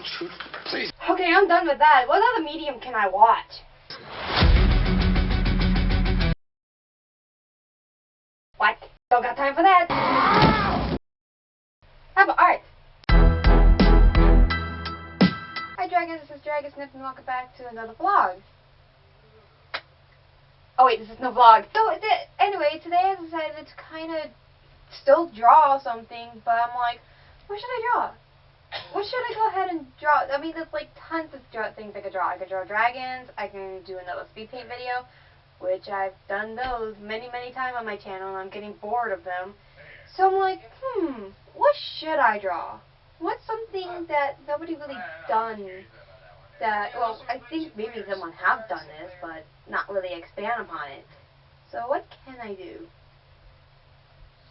Don't shoot, please. Okay, I'm done with that. What other medium can I watch? What? Don't got time for that. How about art? Hi Dragons, this is Dragon Snip and welcome back to another vlog. Oh wait, this is no vlog. So, anyway, today I decided to kind of still draw something, but I'm like, what should I draw? What should I go ahead and draw? I mean, there's like tons of things I could draw. I could draw dragons, I can do another speed paint video, which I've done those many times on my channel and I'm getting bored of them. So I'm like, what should I draw? What's something that nobody really done that, well, I think maybe someone have done this, but not really expand upon it. So what can I do?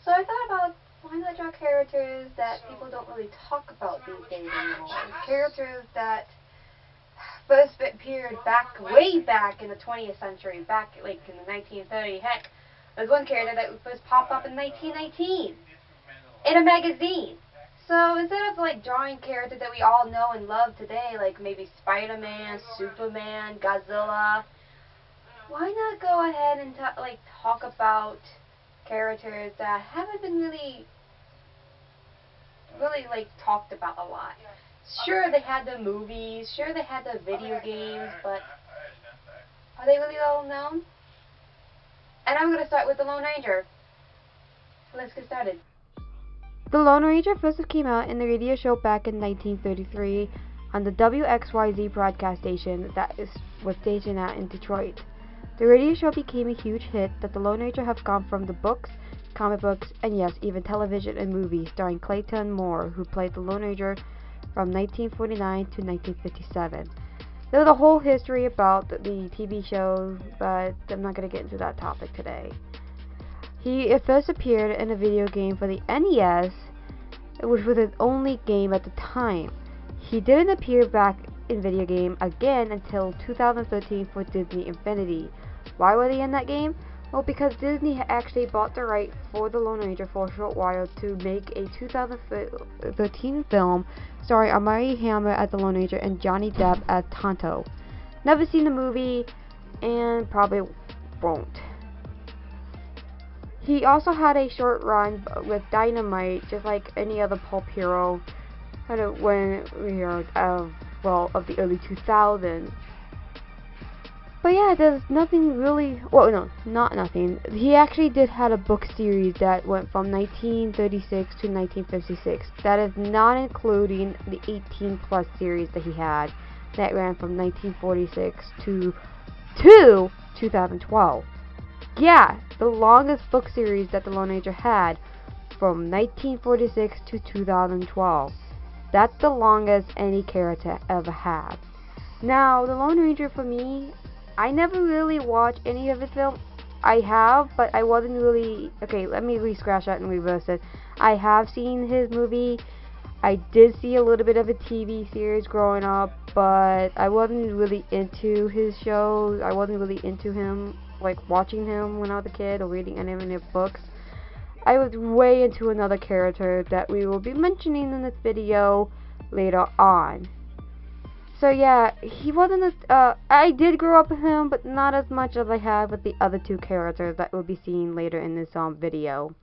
So I thought about, why not draw characters that people don't really talk about these days anymore? Characters that first appeared way back in the 20th century, back like in the 1930s. Heck, there's one character that first popped up in 1919 in a magazine. So instead of like drawing characters that we all know and love today, like maybe Spider-Man, Superman, Godzilla, why not go ahead and talk about characters that haven't been really like talked about a lot? Sure, they had the movies, sure they had the video games, but are they really well known? And I'm gonna start with the Lone Ranger. Let's get started. The Lone Ranger first came out in the radio show back in 1933 on the WXYZ broadcast station that was stationed out in Detroit. The radio show became a huge hit that the Lone Ranger have gone from the books, comic books, and yes, even television and movies starring Clayton Moore, who played the Lone Ranger from 1949 to 1957. There's a whole history about the TV show, but I'm not going to get into that topic today. He first appeared in a video game for the NES, which was his only game at the time. He didn't appear back in video game again until 2013 for Disney Infinity. Why was he in that game? Well, because Disney actually bought the right for the Lone Ranger for a short while to make a 2013 film starring Armie Hammer as the Lone Ranger and Johnny Depp as Tonto. Never seen the movie and probably won't. He also had a short run with Dynamite, just like any other pulp hero, of the early 2000s. But yeah, there's nothing really, well, no, not nothing. He actually did have a book series that went from 1936 to 1956. That is not including the 18+ series that he had that ran from 1946 to 2012. Yeah, the longest book series that the Lone Ranger had, from 1946 to 2012. That's the longest any character ever had. Now, the Lone Ranger for me, I never really watched any of his films. I have, but I wasn't really, okay, let me re-scratch that and reverse it. I have seen his movie. I did see a little bit of a TV series growing up, but I wasn't really into his shows. I wasn't really into him, like watching him when I was a kid or reading any of his books. I was way into another character that we will be mentioning in this video later on. So yeah, he wasn't I did grow up with him, but not as much as I have with the other two characters that we'll be seeing later in this video.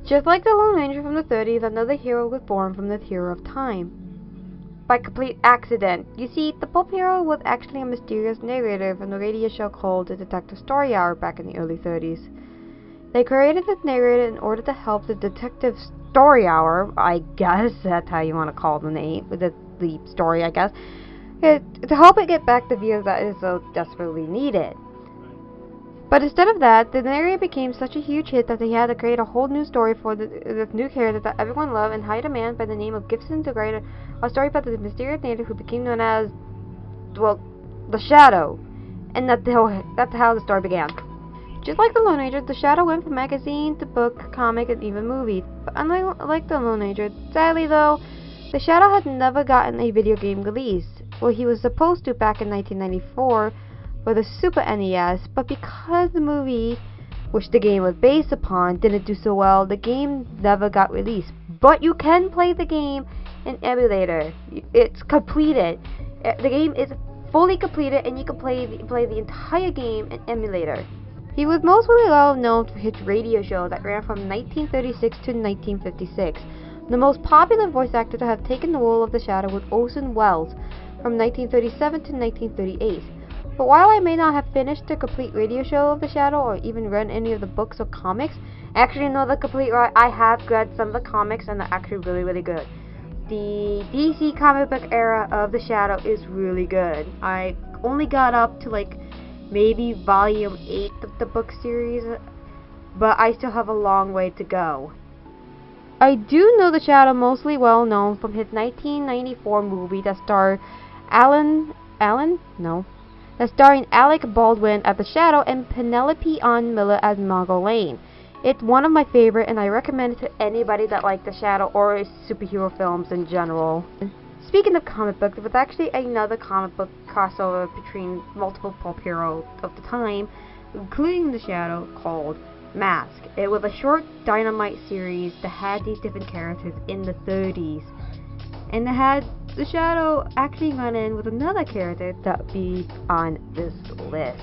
Just like the Lone Ranger from the 30s, another hero was born from the hero of time. By complete accident. You see, the Pulp hero was actually a mysterious narrator from the radio show called The Detective Story Hour back in the early 30s. They created this narrator in order to help the Detective Story Hour, I guess that's how you want to call the name, the story, I guess, to help it get back the views that it so desperately needed. But instead of that, the narrator became such a huge hit that they had to create a whole new story for this new character that everyone loved and hired a man by the name of Gibson to write a story about the mysterious narrator who became known as, well, the Shadow. And that's how the story began. Just like the Lone Ranger, the Shadow went from magazine to book, comic, and even movie. But unlike the Lone Ranger, sadly though, the Shadow had never gotten a video game release. Well, he was supposed to back in 1994 for the Super NES, but because the movie, which the game was based upon, didn't do so well, the game never got released. But you can play the game in emulator. It's completed. The game is fully completed, and you can play the entire game in emulator. He was mostly well known for his radio show that ran from 1936 to 1956. The most popular voice actor to have taken the role of the Shadow was Orson Welles from 1937 to 1938. But while I may not have finished the complete radio show of the Shadow or even read any of the books or comics, actually no, the complete right, I have read some of the comics and they're actually really, really good. The DC comic book era of the Shadow is really good. I only got up to like maybe volume 8 of the book series, but I still have a long way to go. I do know the Shadow mostly well known from his 1994 movie that starred that starring Alec Baldwin as the Shadow and Penelope Ann Miller as Margot Lane. It's one of my favorite, and I recommend it to anybody that likes the Shadow or superhero films in general. Speaking of comic books, there was actually another comic book crossover between multiple pulp heroes of the time, including the Shadow, called Mask. It was a short Dynamite series that had these different characters in the 30s. And it had the Shadow actually run in with another character that would be on this list.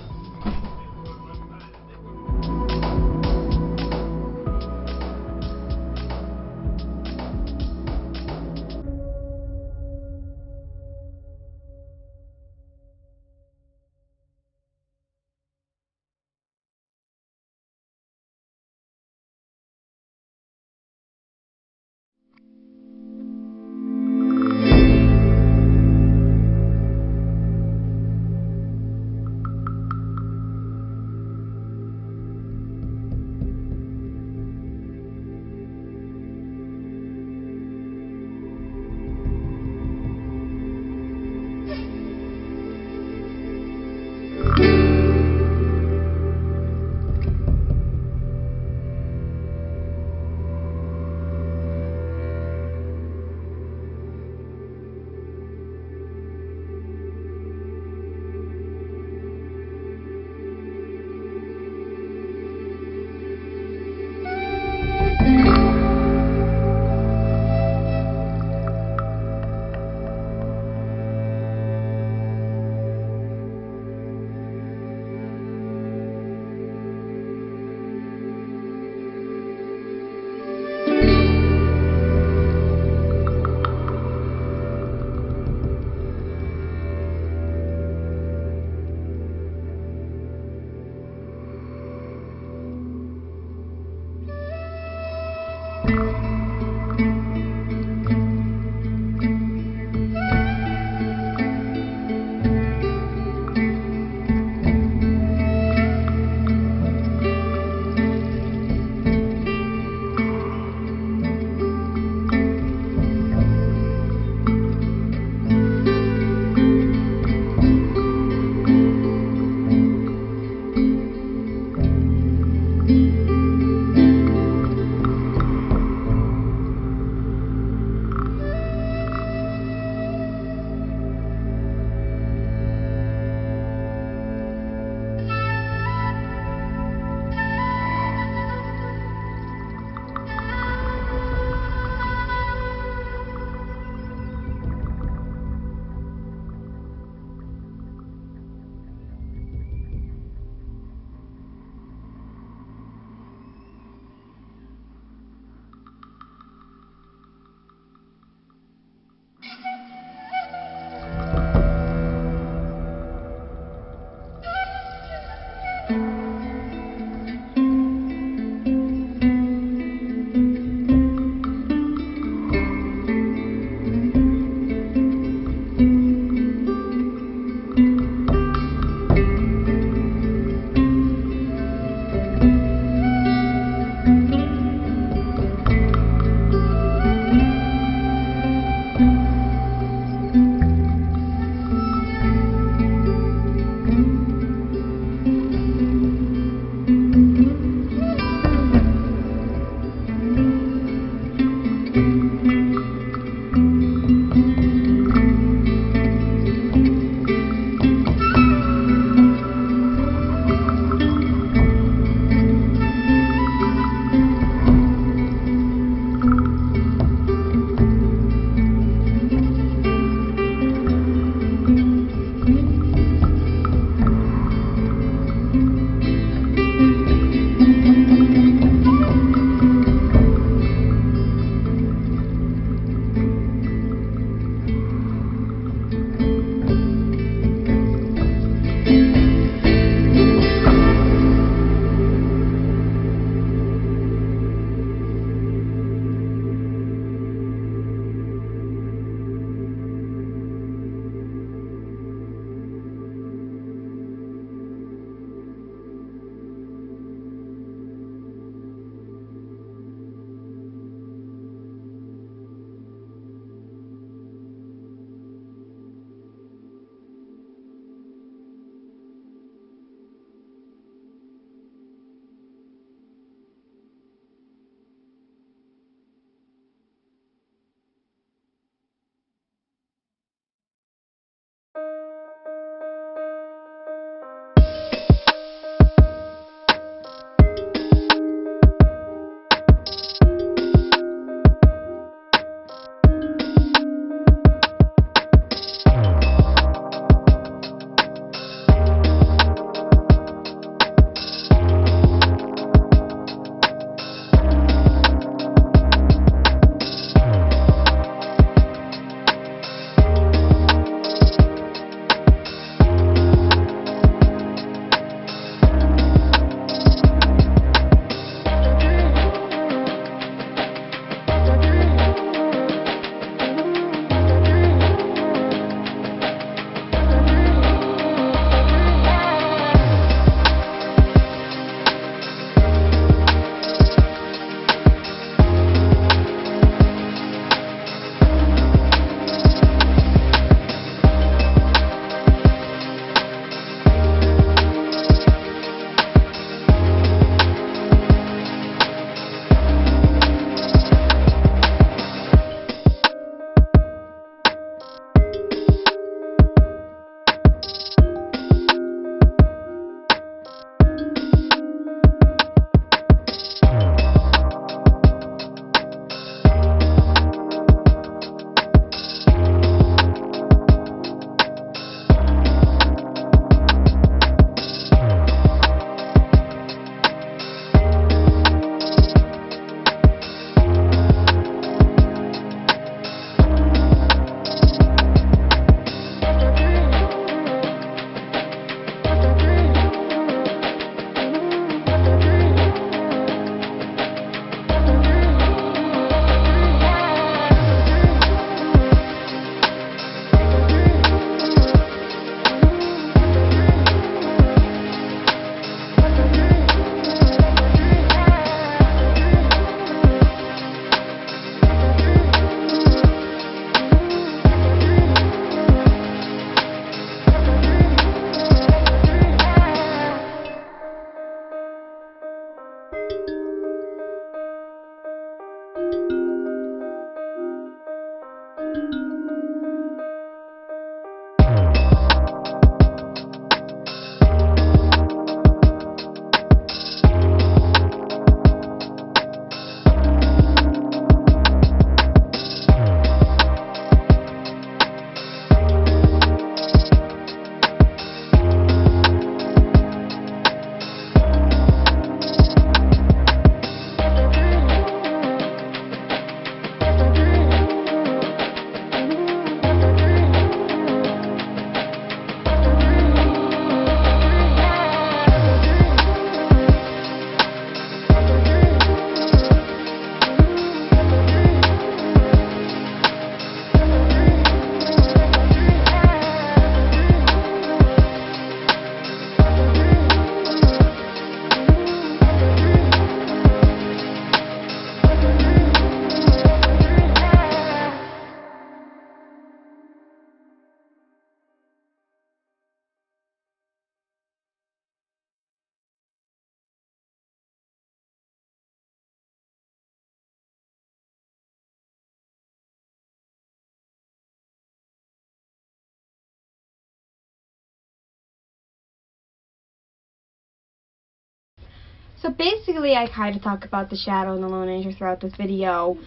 So basically, I kind of talk about the Shadow and the Lone Ranger throughout this video.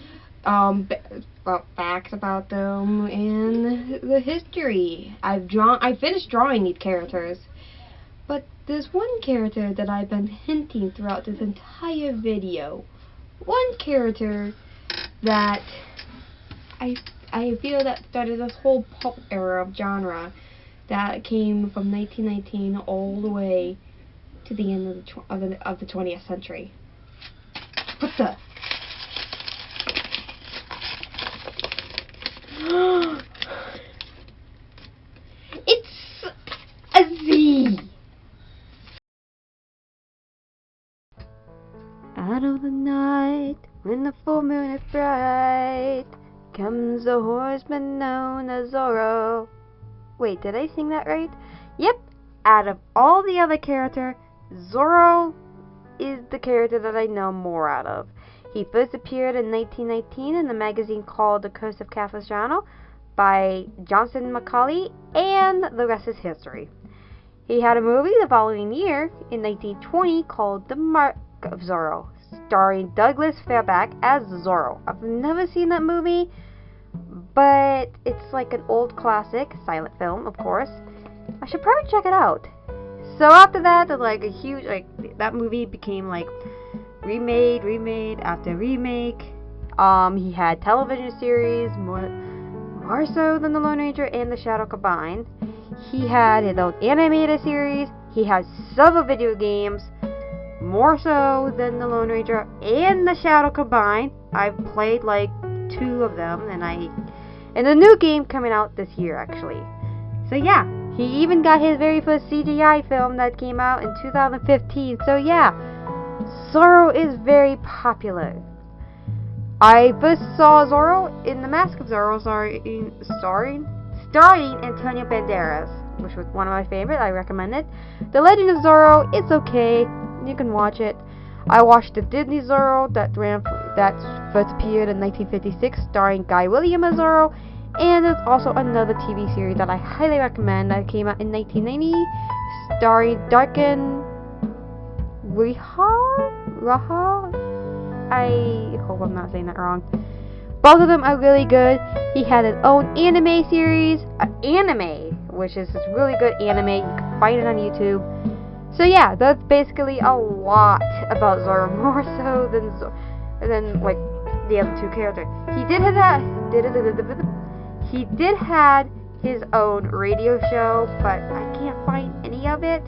Facts about them and the history. I finished drawing these characters, but there's one character that I've been hinting throughout this entire video. One character that I feel that started this whole pulp era of genre that came from 1919 all the way to the end of the 20th century. What the? It's a Z. Out of the night, when the full moon is bright, comes the horseman known as Zorro. Wait, did I sing that right? Yep. Out of all the other characters, Zorro is the character that I know more out of. He first appeared in 1919 in the magazine called The Curse of Capistrano by Johnson Macaulay, and the rest is history. He had a movie the following year, in 1920, called The Mark of Zorro, starring Douglas Fairbanks as Zorro. I've never seen that movie, but it's like an old classic, silent film, of course. I should probably check it out. So after that, like a huge, that movie became like remade after remake. He had television series, more so than the Lone Ranger and the Shadow combined. He had his own animated series. He has several video games, more so than the Lone Ranger and the Shadow combined. I've played like 2 of them, and a new game coming out this year actually. So yeah, he even got his very first CGI film that came out in 2015. So yeah, Zorro is very popular. I first saw Zorro in The Mask of Zorro, starring Antonio Banderas, which was one of my favorites. I recommend it. The Legend of Zorro, it's okay. You can watch it. I watched the Disney Zorro that first appeared in 1956, starring Guy Williams as Zorro. And there's also another TV series that I highly recommend that came out in 1990, starring Darken Raha. I hope I'm not saying that wrong. Both of them are really good. He had his own anime series, which is this really good anime. You can find it on YouTube. So yeah, that's basically a lot about Zorro, more so than like the other 2 characters. He did have his own radio show, but I can't find any of it.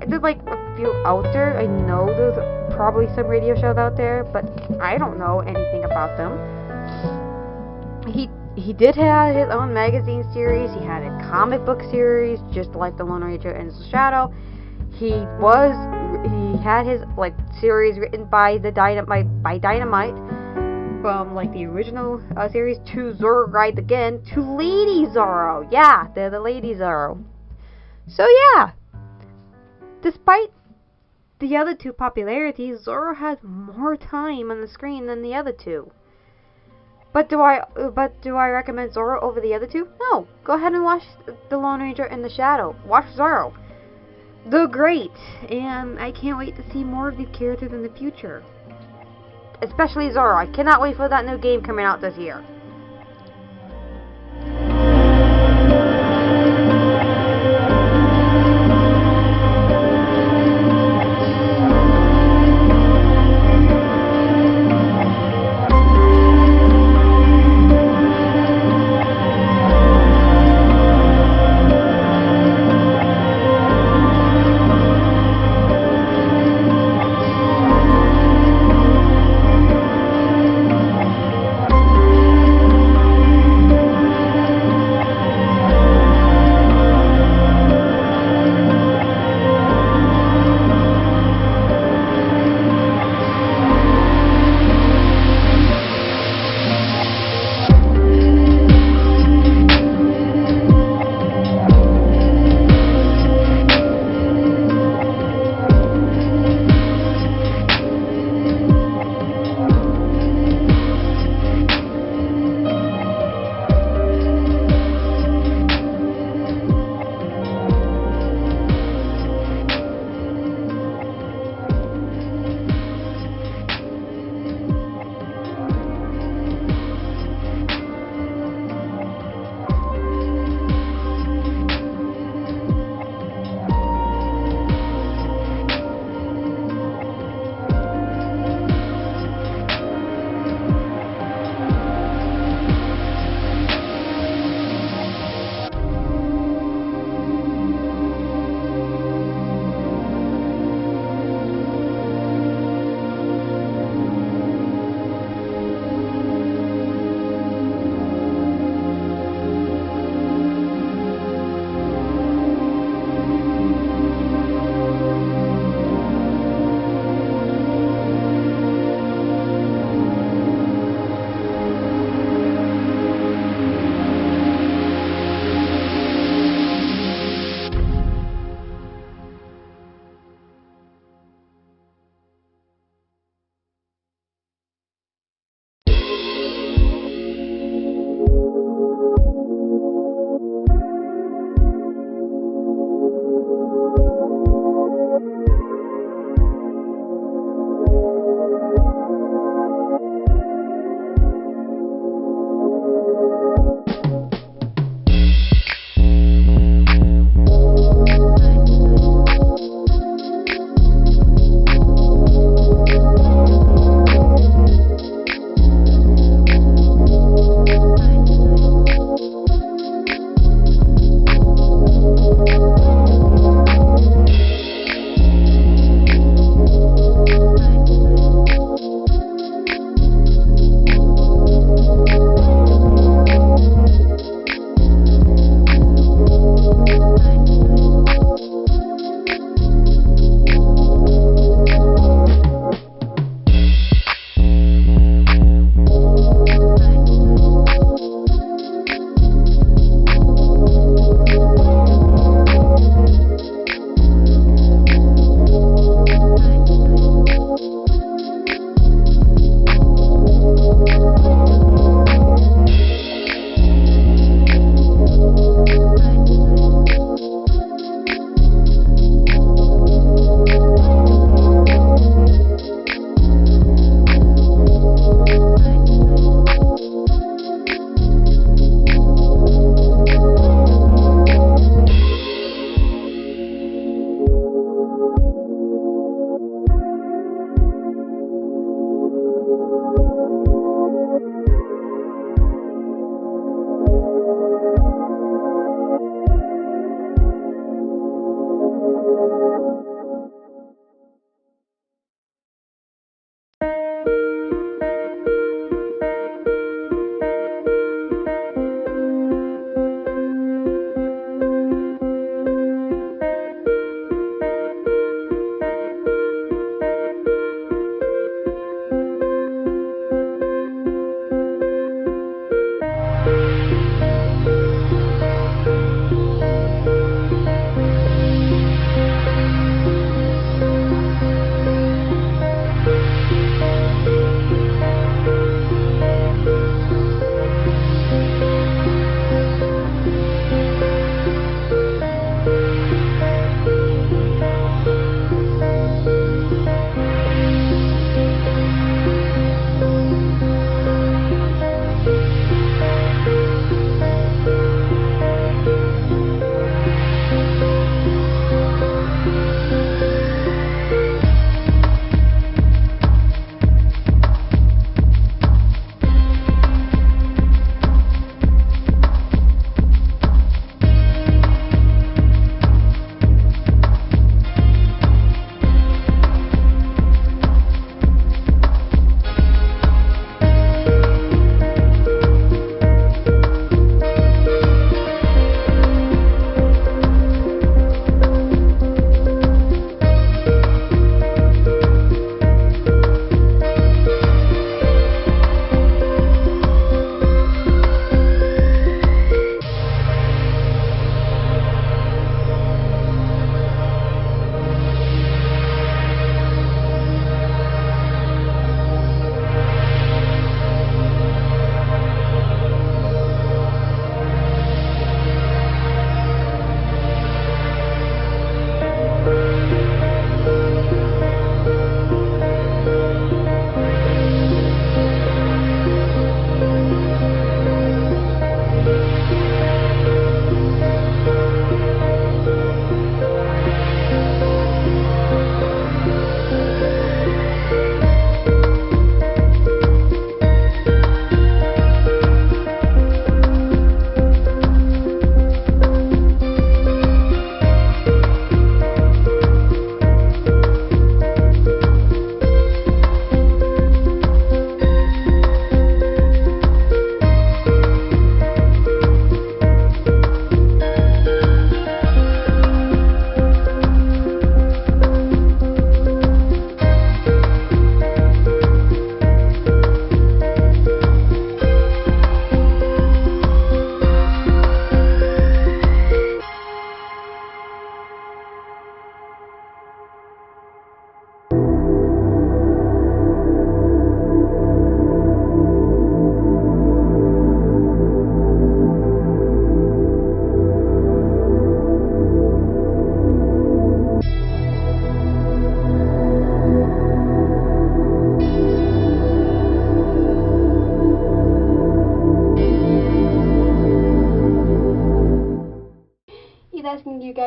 There's like a few out there. I know there's probably some radio shows out there, but I don't know anything about them. He did have his own magazine series. He had a comic book series, just like the Lone Ranger and the Shadow. He had his like series written by Dynamite, from like the original series to Zorro Ride Again to Lady Zorro. Yeah, they're the Lady Zorro. So yeah, despite the other 2 popularities, Zorro has more time on the screen than the other 2. But do I recommend Zorro over the other 2? No. Go ahead and watch The Lone Ranger and the Shadow. Watch Zorro. They're great, and I can't wait to see more of these characters in the future. Especially Zorro. I cannot wait for that new game coming out this year.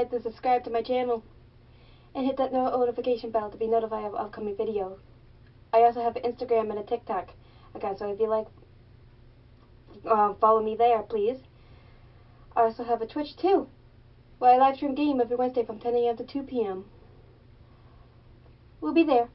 guys to subscribe to my channel and hit that notification bell to be notified of upcoming videos. I also have an Instagram and a TikTok. Okay, so if you like, follow me there, please. I also have a Twitch too, where I live stream game every Wednesday from 10 a.m. to 2 p.m. We'll be there.